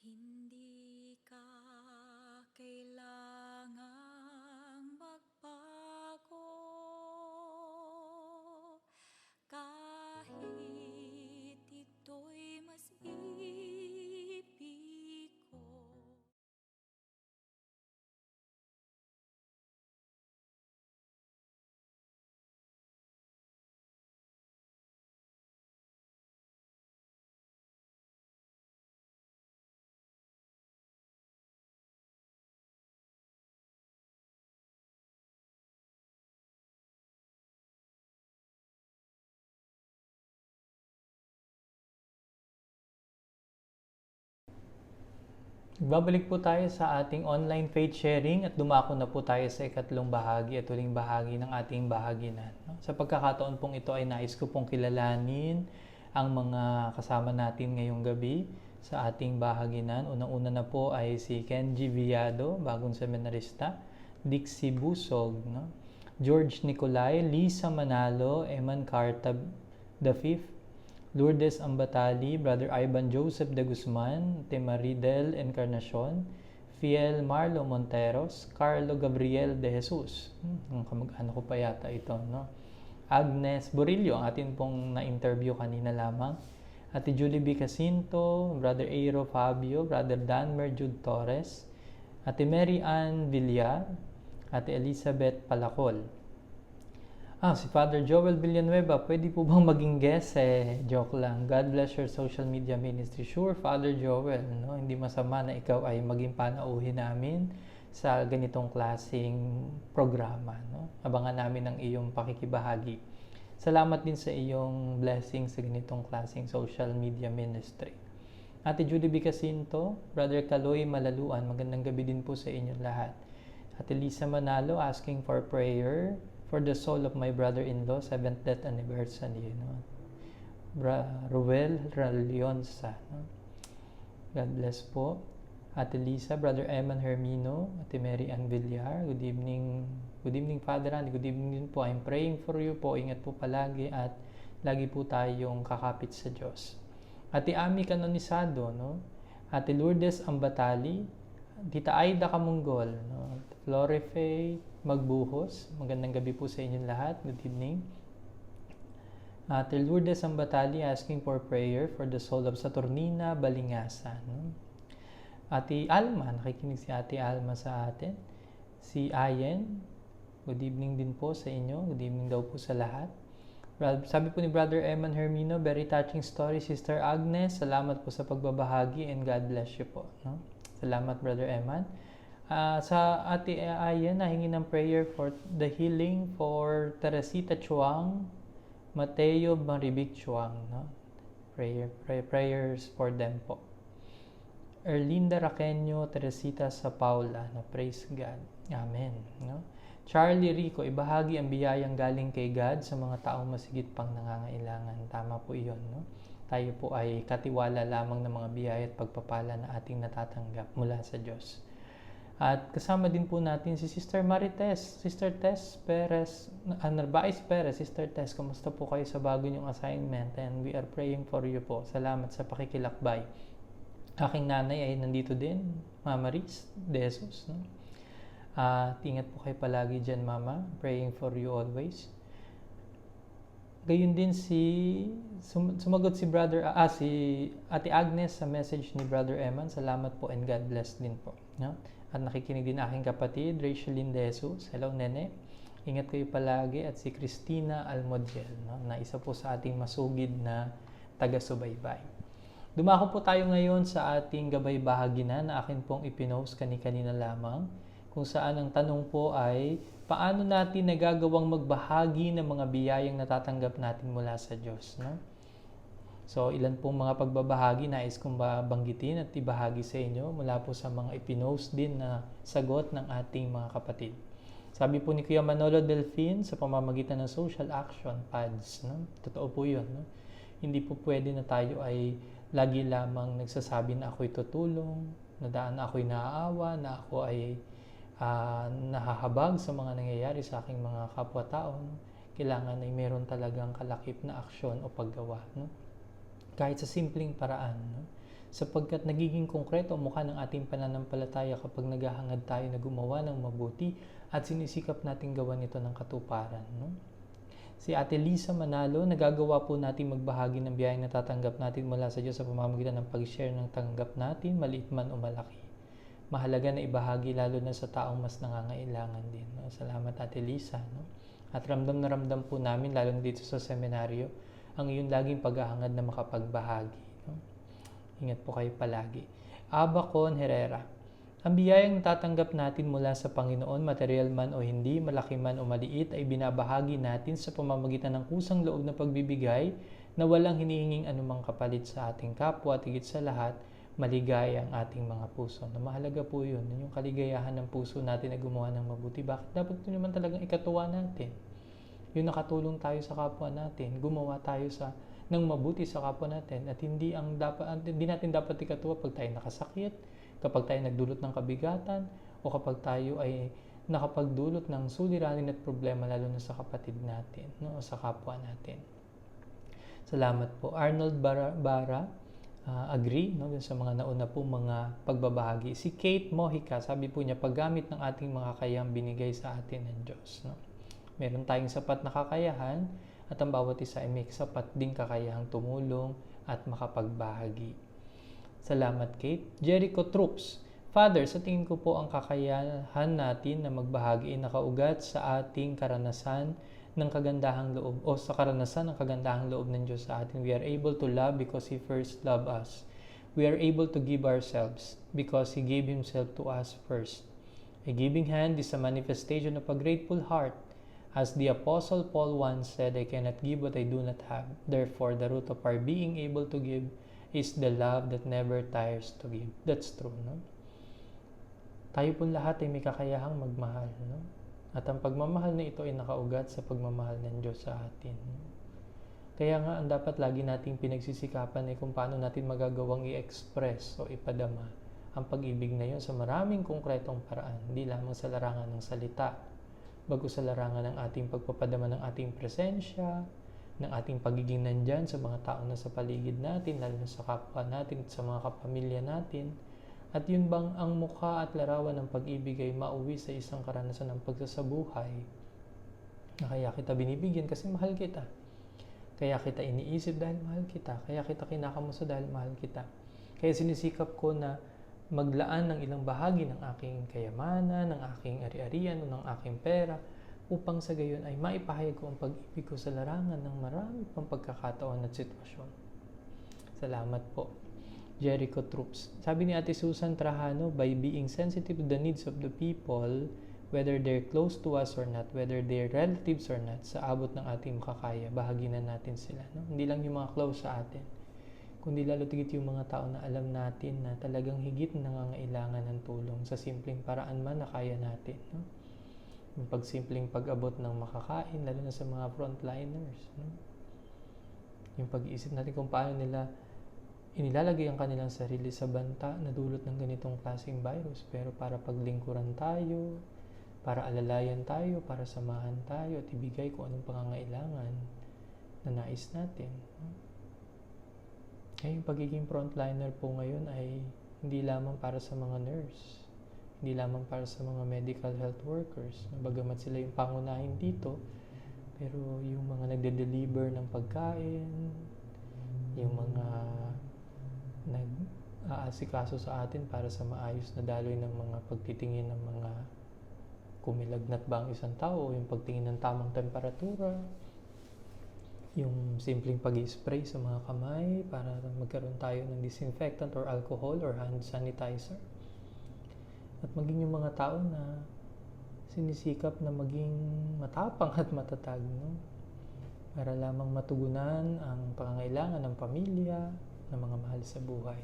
Hindi ka kailangang magbago kahit ito'y mas ibig ko. Babalik po tayo sa ating online faith sharing at dumako na po tayo sa ikatlong bahagi at huling bahagi ng ating bahaginan. Sa pagkakataon pong ito ay nais ko pong kilalanin ang mga kasama natin ngayong gabi sa ating bahaginan. Unang-una na po ay si Kenji Villado, bagong seminarista, Dixie Busog, George Nicolay, Lisa Manalo, Eman Cartab V, Lourdes Ambatali, Brother Ivan Joseph de Guzman, Temaridel Encarnacion, Fiel Marlo Monteros, Carlo Gabriel de Jesus. Kamag-anak ko pa yata ito, no? Agnes Borillo, ang atin pong na-interview kanina lamang. Ate Julie B. Jacinto, Brother Aero Fabio, Brother Dan Merjude Torres, Ate Mary Ann Villar, Ate Elizabeth Palacol. Si Father Joel Villanueva, pwede po bang maging guest? Joke lang. God bless your social media ministry. Sure, Father Joel, no? Hindi masama na ikaw ay maging panauhin namin sa ganitong klaseng programa, no? Abangan namin ang iyong pakikibahagi. Salamat din sa iyong blessing sa ganitong klaseng social media ministry. Ate Judy B. Jacinto, Brother Kaloy Malaluan, magandang gabi din po sa inyong lahat. Ate Lisa Manalo, asking for prayer for the soul of my brother-in-law, 7th death anniversary, no? Ruel Ralionsa, no? God bless po. Ate Lisa, Brother Eman Hermino, Ate Mary Ann Villar, good evening Father Andy, good evening din po. I'm praying for you po, ingat po palagi at lagi po tayong kakapit sa Diyos. Ate Ami Canonisado, no? Ate Lourdes Ambatali, Tita Aida Kamunggol, no? Florife Magbuhos, magandang gabi po sa inyong lahat, good evening. Ate Lourdes Ambatali asking for prayer for the soul of Saturnina Balingasa, no? Ate Alma, nakikinig si Ate Alma sa atin. Si Ayen, good evening din po sa inyo, good evening daw po sa lahat. Sabi po ni Brother Eman Hermino, very touching story, Sister Agnes, salamat po sa pagbabahagi and God bless you po, no? Salamat Brother Eman. Sa Ate Ayen, nahingi ng prayer for the healing for Teresita Chuang, Mateo Maribik Chuang, no? Prayers for them po. Erlinda Raqueño, Teresita sa Paula, no? Praise God. Amen, no? Charlie Rico, ibahagi ang biyayang galing kay God sa mga taong masigit pang nangangailangan. Tama po iyon, no? Tayo po ay katiwala lamang ng mga biyaya at pagpapala na ating natatanggap mula sa Diyos. At kasama din po natin si Sister Marites, Sister Tess Perez, Narbais Perez. Sister Tess, kamusta po kayo sa bago niyong assignment? And we are praying for you po. Salamat sa pakikilakbay. Aking nanay ay nandito din, Mama Riz de Jesus, no? Ingat po kayo palagi dyan, Mama. Praying for you always. Gayun din sumagot si Ate Agnes sa message ni Brother Eman. Salamat po and God bless din po, no? At nakikinig din aking kapatid, Rachelyn de Jesus. Hello, Nene. Ingat kayo palagi. At si Christina Almodiel, no? Na isa po sa ating masugid na taga-subaybay. Dumako po tayo ngayon sa ating gabay bahagi na akin pong ipinost kanina lamang, kung saan ang tanong po ay, paano natin nagagawang magbahagi ng mga biyayang natatanggap natin mula sa Diyos, no? So, ilan pong mga pagbabahagi nais kong banggitin at ibahagi sa inyo mula po sa mga ipinost din na sagot ng ating mga kapatid. Sabi po ni Kuya Manolo Delfin, sa pamamagitan ng social action pads, no? Totoo po yun, no? Hindi po pwede na tayo ay lagi lamang nagsasabi na ako'y tutulong, na ako'y naaawa, na ako ay nahahabag sa mga nangyayari sa aking mga kapwa-tao, no? Kailangan ay meron talagang kalakip na aksyon o paggawa, no? Kahit sa simpleng paraan, no? Sapagkat nagiging konkreto ang mukha ng ating pananampalataya kapag naghahangad tayo na gumawa ng mabuti at sinisikap nating gawan ito ng katuparan, no? Si Ate Lisa Manalo, nagagawa po natin magbahagi ng biyayang natatanggap natin mula sa Diyos sa pamamagitan ng pag-share ng tanggap natin, maliit man o malaki. Mahalaga na ibahagi lalo na sa taong mas nangangailangan din, no? Salamat Ate Lisa, no? At ramdam na ramdam po namin, lalo na dito sa seminaryo, ang iyong laging paghahangad na makapagbahagi, no? Ingat po kayo palagi. Abacon Herrera, ang biyayang natatanggap natin mula sa Panginoon, material man o hindi, malaki man o maliit, ay binabahagi natin sa pamamagitan ng kusang loob na pagbibigay na walang hinihinging anumang kapalit sa ating kapwa at higit sa lahat, maligaya ang ating mga puso. Na mahalaga po yun, yung kaligayahan ng puso natin na gumawa ng mabuti. Bakit? Dapat ito naman talagang ikatuwa natin. Yung nakatulong tayo sa kapwa natin, gumawa tayo ng mabuti sa kapwa natin, at hindi natin dapat ikatuwa pag tayo nakasakit, kapag tayo nagdulot ng kabigatan, o kapag tayo ay nakapagdulot ng suliranin at problema lalo na sa kapatid natin, no? O sa kapwa natin. Salamat po. Arnold Bara, agree, no, dun sa mga nauna po mga pagbabahagi. Si Kate Mojica, sabi po niya, paggamit ng ating mga kakayahang binigay sa atin ng Diyos. No? Meron tayong sapat na kakayahan at ang bawat isa ay may sapat din kakayahang tumulong at makapagbahagi. Salamat, Kate. Jericho Troops, Father, sa tingin ko po ang kakayahan natin na magbahagi ay nakaugat sa ating karanasan ng kagandahang loob o sa karanasan ng kagandahang loob ng Diyos sa atin. We are able to love because He first loved us. We are able to give ourselves because He gave Himself to us first. A giving hand is a manifestation of a grateful heart. As the Apostle Paul once said, I cannot give what I do not have. Therefore, the root of our being able to give is the love that never tires to give. That's true, no? Tayo po lahat ay may kakayahang magmahal, no? At ang pagmamahal na ito ay nakaugat sa pagmamahal ng Diyos sa atin. Kaya nga, ang dapat lagi nating pinagsisikapan ay kung paano natin magagawang i-express o ipadama ang pag-ibig na yun sa maraming konkretong paraan, hindi lamang sa larangan ng salita, bago sa larangan ng ating pagpapadama ng ating presensya, ng ating pagiging nandyan sa mga tao na sa paligid natin, lalo na sa kapwa natin at sa mga kapamilya natin. At yun bang ang mukha at larawan ng pag-ibig ay mauwi sa isang karanasan ng pagsasabuhay na kaya kita binibigyan kasi mahal kita. Kaya kita iniisip dahil mahal kita. Kaya kita kinakamusta dahil mahal kita. Kaya sinisikap ko na maglaan ng ilang bahagi ng aking kayamanan, ng aking ari-arian o ng aking pera upang sa gayon ay maipahayag ko ang pag-ibig ko sa larangan ng marami pang pagkakataon at sitwasyon. Salamat po. Jericho Troops. Sabi ni Ate Susan Trajano, by being sensitive to the needs of the people, whether they're close to us or not, whether they're relatives or not, sa abot ng ating makakaya, bahaginan natin sila. No? Hindi lang yung mga close sa atin, kundi lalo tigit yung mga tao na alam natin na talagang higit nangangailangan ng tulong sa simpleng paraan man na kaya natin. No? Yung pagsimpleng pag-abot ng makakain, lalo na sa mga frontliners. No? Yung pag-iisip natin kung paano nila inilalagay ang kanilang sarili sa banta na dulot ng ganitong klaseng virus, pero para paglingkuran tayo, para alalayan tayo, para samahan tayo at ibigay kung anong pangangailangan na nais natin. Yung pagiging frontliner po ngayon ay hindi lamang para sa mga nurse, hindi lamang para sa mga medical health workers, bagamat sila yung pangunahin dito, pero yung mga nagde-deliver ng pagkain, yung mga nag-aasikaso sa atin para sa maayos na daloy ng mga pagtitingin ng mga kumilagnat ba ang isang tao, yung pagtingin ng tamang temperatura, yung simpleng pag-spray sa mga kamay para magkaroon tayo ng disinfectant or alcohol or hand sanitizer. At maging yung mga tao na sinisikap na maging matapang at matatag, no? Para lamang matugunan ang pangangailangan ng pamilya, ng mga mahal sa buhay.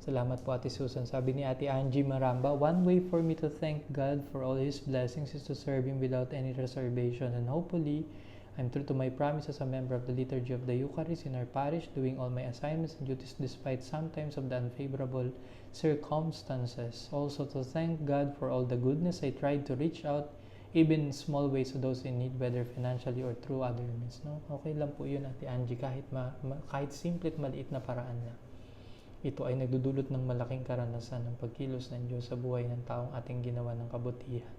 Salamat po, Ate Susan. Sabi ni Ate Angie Maramba, one way for me to thank God for all His blessings is to serve Him without any reservation, and hopefully, I'm true to my promise as a member of the Liturgy of the Eucharist in our parish, doing all my assignments and duties despite sometimes of the unfavorable circumstances. Also to thank God for all the goodness I tried to reach out even in small ways to those in need, whether financially or through other means. No? Okay lang po yun, Ate Angie, kahit simple at maliit na paraan lang. Ito ay nagdudulot ng malaking karanasan ng pagkilos ng Diyos sa buhay ng taong ating ginawa ng kabutihan.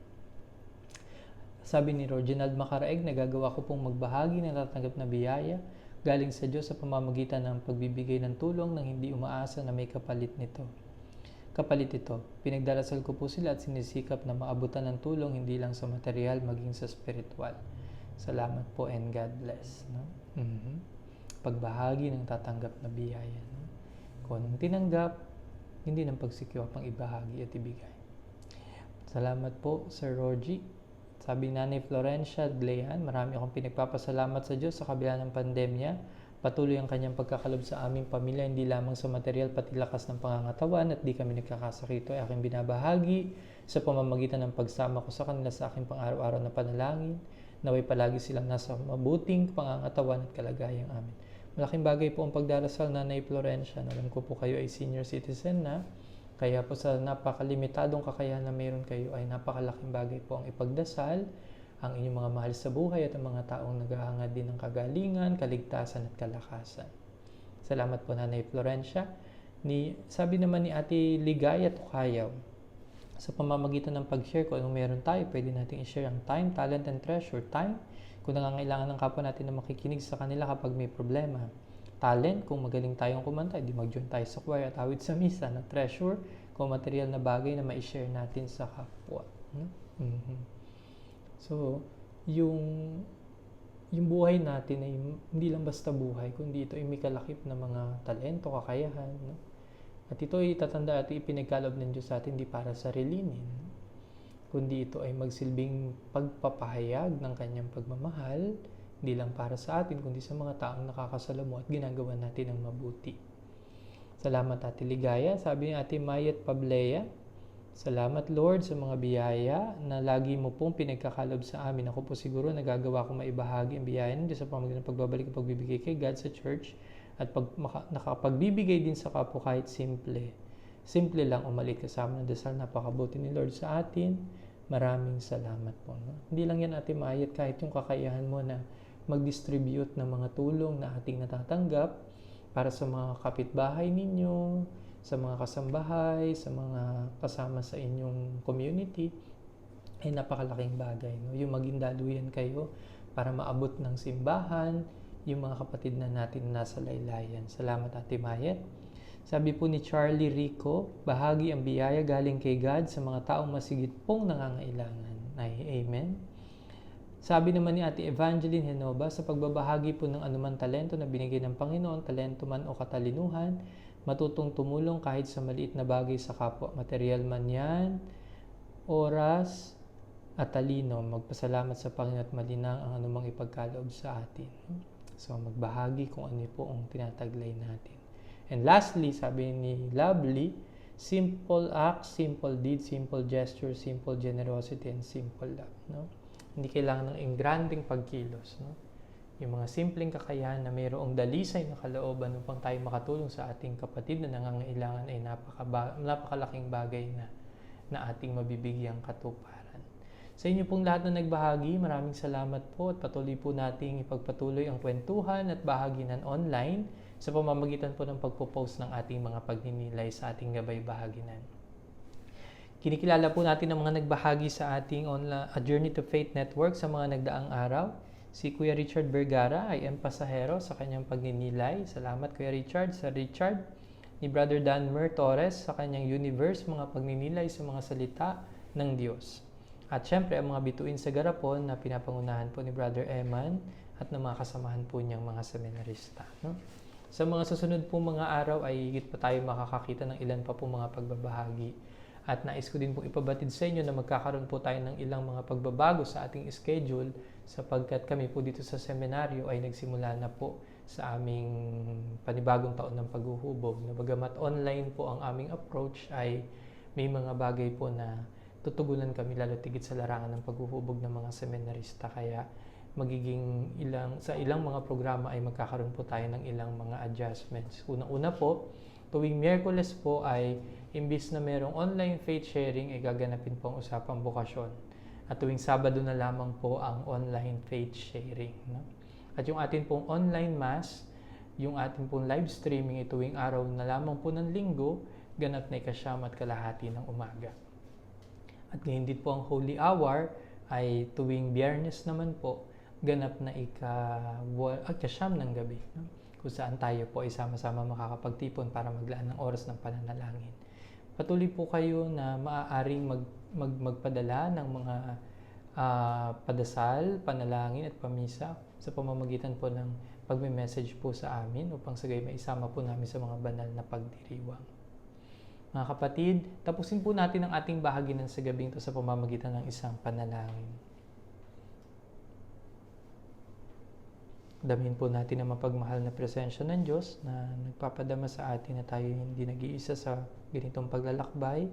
Sabi ni Reginald Macaraeg, nagagawa ko pong magbahagi ng natatanggap na biyaya galing sa Diyos sa pamamagitan ng pagbibigay ng tulong nang hindi umaasa na may kapalit ito. Pinagdarasal ko po sila at sinisikap na maabutan ng tulong hindi lang sa material, maging sa spiritual. Salamat po and God bless. No? Pagbahagi ng tatanggap na biyaya. No? Kung anong tinanggap, hindi ng pagsikyo pang ibahagi at ibigay. Salamat po, Sir Rogie. Sabi ni Nanay Florencia Glean, marami akong pinagpapasalamat sa Diyos sa kabila ng pandemya. Patuloy ang kanyang pagkakalob sa aming pamilya, hindi lamang sa material pati lakas ng pangangatawan at di kami nagkakasakit. Ito ay aking binabahagi sa pamamagitan ng pagsama ko sa kanila sa aking pang-araw-araw na panalangin. Naway palagi silang nasa mabuting pangangatawan at kalagayang amin. Malaking bagay po ang pagdarasal, Nanay Florencia. Alam ko po kayo ay senior citizen na, kaya po sa napakalimitadong kakayahan na mayroon kayo ay napakalaking bagay po ang ipagdasal ang inyong mga mahal sa buhay at ang mga taong naghahangad din ng kagalingan, kaligtasan at kalakasan. Salamat po Nanay Florencia. Sabi naman ni Ate Ligaya Tukayaw, sa pamamagitan ng pag-share kung anong meron tayo, pwede natin i-share ang time, talent, and treasure. Time, kung nangangailangan ng kapwa natin na makikinig sa kanila kapag may problema. Talent, kung magaling tayong kumanta, di mag-join tayo sa choir at awit sa misa. Na treasure, kung material na bagay na ma-share natin sa kapwa. So, yung buhay natin ay hindi lang basta buhay, kundi ito ay may kalakip na mga talento, kakayahan. No? At ito ay tatanda at ipinagkaloob ng Diyos sa atin hindi para sarilinin, kundi ito ay magsilbing pagpapahayag ng kanyang pagmamahal, hindi lang para sa atin, kundi sa mga taong nakakasalamu at ginagawa natin ang mabuti. Salamat Ate Ligaya. Sabi ni Ate Mayet Pablea, salamat Lord sa mga biyaya na lagi mo pong pinagkakalob sa amin. Ako po siguro nagagawa ko maibahagi ang biyaya ng Diyos sa pamamagitan ng pagbabalik at pagbibigay kay God sa church at nakapagbibigay din sa kapwa kahit simple. Simple lang umalit kasama ng dasal. Napakabuti ni Lord sa atin. Maraming salamat po. No? Hindi lang yan Ate Mayet, kahit yung kakayahan mo na mag-distribute ng mga tulong na ating natatanggap para sa mga kapitbahay ninyo, sa mga kasambahay, sa mga kasama sa inyong community, ay napakalaking bagay. No? Yung maging daluyan kayo para maabot ng simbahan, yung mga kapatid na natin nasa laylayan. Salamat Ate Mayet. Sabi po ni Charlie Rico, bahagi ang biyaya galing kay God sa mga taong masigit pong nangangailangan. Ay, amen. Sabi naman ni Ate Evangeline Henoba, sa pagbabahagi po ng anumang talento na binigay ng Panginoon, talento man o katalinuhan, matutong tumulong kahit sa maliit na bagay sa kapwa. Material man yan, oras, at talino. Magpasalamat sa Panginoon at malinang ang anumang ipagkaloob sa atin. So, magbahagi kung ano po ang tinataglay natin. And lastly, sabi ni Lovely, simple acts, simple deeds, simple gestures, simple generosity, and simple love. No? Hindi kailangan ng engranding pagkilos. No? Yung mga simpleng kakayahan na mayroong dalisay na kalooban upang tayo makatulong sa ating kapatid na nangangailangan ay napakalaking bagay na ating mabibigyang katuparan. Sa inyo pong lahat na nagbahagi, maraming salamat po at patuloy po nating ipagpatuloy ang kwentuhan at bahaginan online sa pamamagitan po ng pagpo-post ng ating mga pagninilay sa ating gabay bahaginan. Kinikilala po natin ang mga nagbahagi sa ating online A Journey to Faith Network sa mga nagdaang araw. Si Kuya Richard Vergara ay pasahero sa kanyang pagninilay. Salamat Kuya Richard. Sa Richard, ni Brother Dan Mer Torres sa kanyang Universe, mga pagninilay sa mga salita ng Diyos. At syempre, ang mga bituin sa garapon na pinapangunahan po ni Brother Eman at ng mga kasamahan po niyang mga seminarista. No? Sa mga susunod po mga araw ay higit pa tayo makakakita ng ilan pa po mga pagbabahagi. At nais ko din pong ipabatid sa inyo na magkakaroon po tayo ng ilang mga pagbabago sa ating schedule sapagkat kami po dito sa seminaryo ay nagsimula na po sa aming panibagong taon ng paghuhubog. Na bagamat online po ang aming approach ay may mga bagay po na tutugunan kami lalo tigit sa larangan ng paghuhubog ng mga seminarista. Kaya magiging sa ilang mga programa ay magkakaroon po tayo ng ilang mga adjustments. Unang-una po, tuwing Miyerkules po ay imbis na merong online faith sharing ay gaganapin po ang usapang bokasyon. At tuwing Sabado na lamang po ang online faith sharing. No? At yung atin pong online mass, yung atin pong live streaming ay tuwing araw na lamang po ng linggo, ganap na 9:30 ng umaga. At ngayon din po ang Holy Hour ay tuwing Biyernes naman po, ganap na 9:00 ng gabi. No? Kung saan tayo po ay sama-sama makakapagtipon para maglaan ng oras ng pananalangin. Patuloy po kayo na maaaring magpadala ng mga padasal, panalangin at pamisa sa pamamagitan po ng pagme-message po sa amin upang sagay maisama po namin sa mga banal na pagdiriwang. Mga kapatid, tapusin po natin ang ating bahaginan sa gabing ito sa pamamagitan ng isang panalangin. Damhin po natin ang mapagmahal na presensya ng Diyos na nagpapadama sa atin na tayo hindi nag-iisa sa ganitong paglalakbay,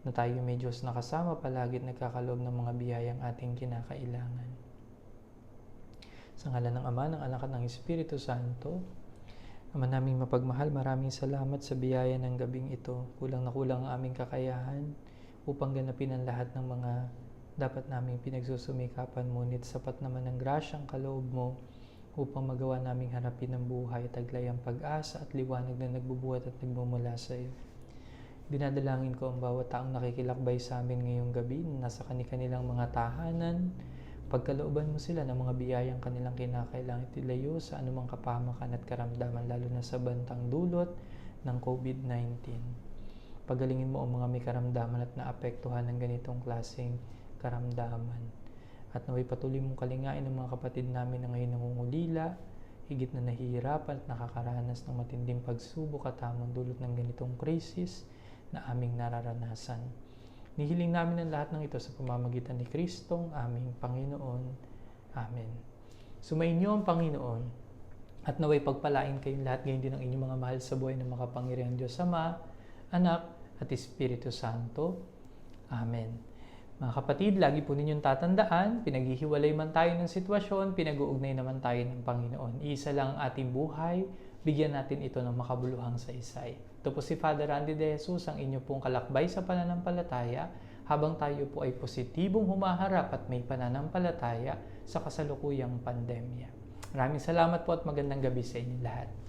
na tayo may Diyos na kasama palagi at nagkakaloob ng mga biyayang ating kinakailangan. Sa ngalan ng Ama, ng Anak at ng Espiritu Santo, Ama naming mapagmahal, maraming salamat sa biyaya ng gabing ito. Kulang na kulang ang aming kakayahan upang ganapin ang lahat ng mga dapat naming pinagsusumikapan, ngunit sapat naman ang grasyang kaloob mo upang magawa naming harapin ang buhay, taglay ang pag-asa at liwanag na nagbubuhat at nagmumula sa iyo. Dinadalangin ko ang bawat taong nakikilakbay sa amin ngayong gabi na nasa kanilang mga tahanan. Pagkalooban mo sila ng mga biyayang kanilang kinakailangan itilayo sa anumang kapahamakan at karamdaman, lalo na sa bantang dulot ng COVID-19. Pagalingin mo ang mga may karamdaman at naapektuhan ng ganitong klaseng karamdaman. At naway patuloy mong kalingain ang mga kapatid namin na ngayon nangungulila, higit na nahihirapan at nakakaranas ng matinding pagsubok at hamon dulot ng ganitong krisis na aming nararanasan. Nihiling namin ang lahat ng ito sa pamamagitan ni Kristong aming Panginoon. Amen. Sumainyo ang Panginoon at naway pagpalain kayong lahat ngayon din ang inyong mga mahal sa buhay ng makapangyarihang Diyos Ama, Anak at Espiritu Santo. Amen. Mga kapatid, lagi po ninyong tatandaan, pinaghihiwalay man tayo ng sitwasyon, pinag-uugnay naman tayo ng Panginoon. Isa lang ang ating buhay, bigyan natin ito ng makabuluhang saysay. Ito po si Father Randy De Jesus, ang inyo pong kalakbay sa pananampalataya, habang tayo po ay positibong humaharap at may pananampalataya sa kasalukuyang pandemya. Maraming salamat po at magandang gabi sa inyo lahat.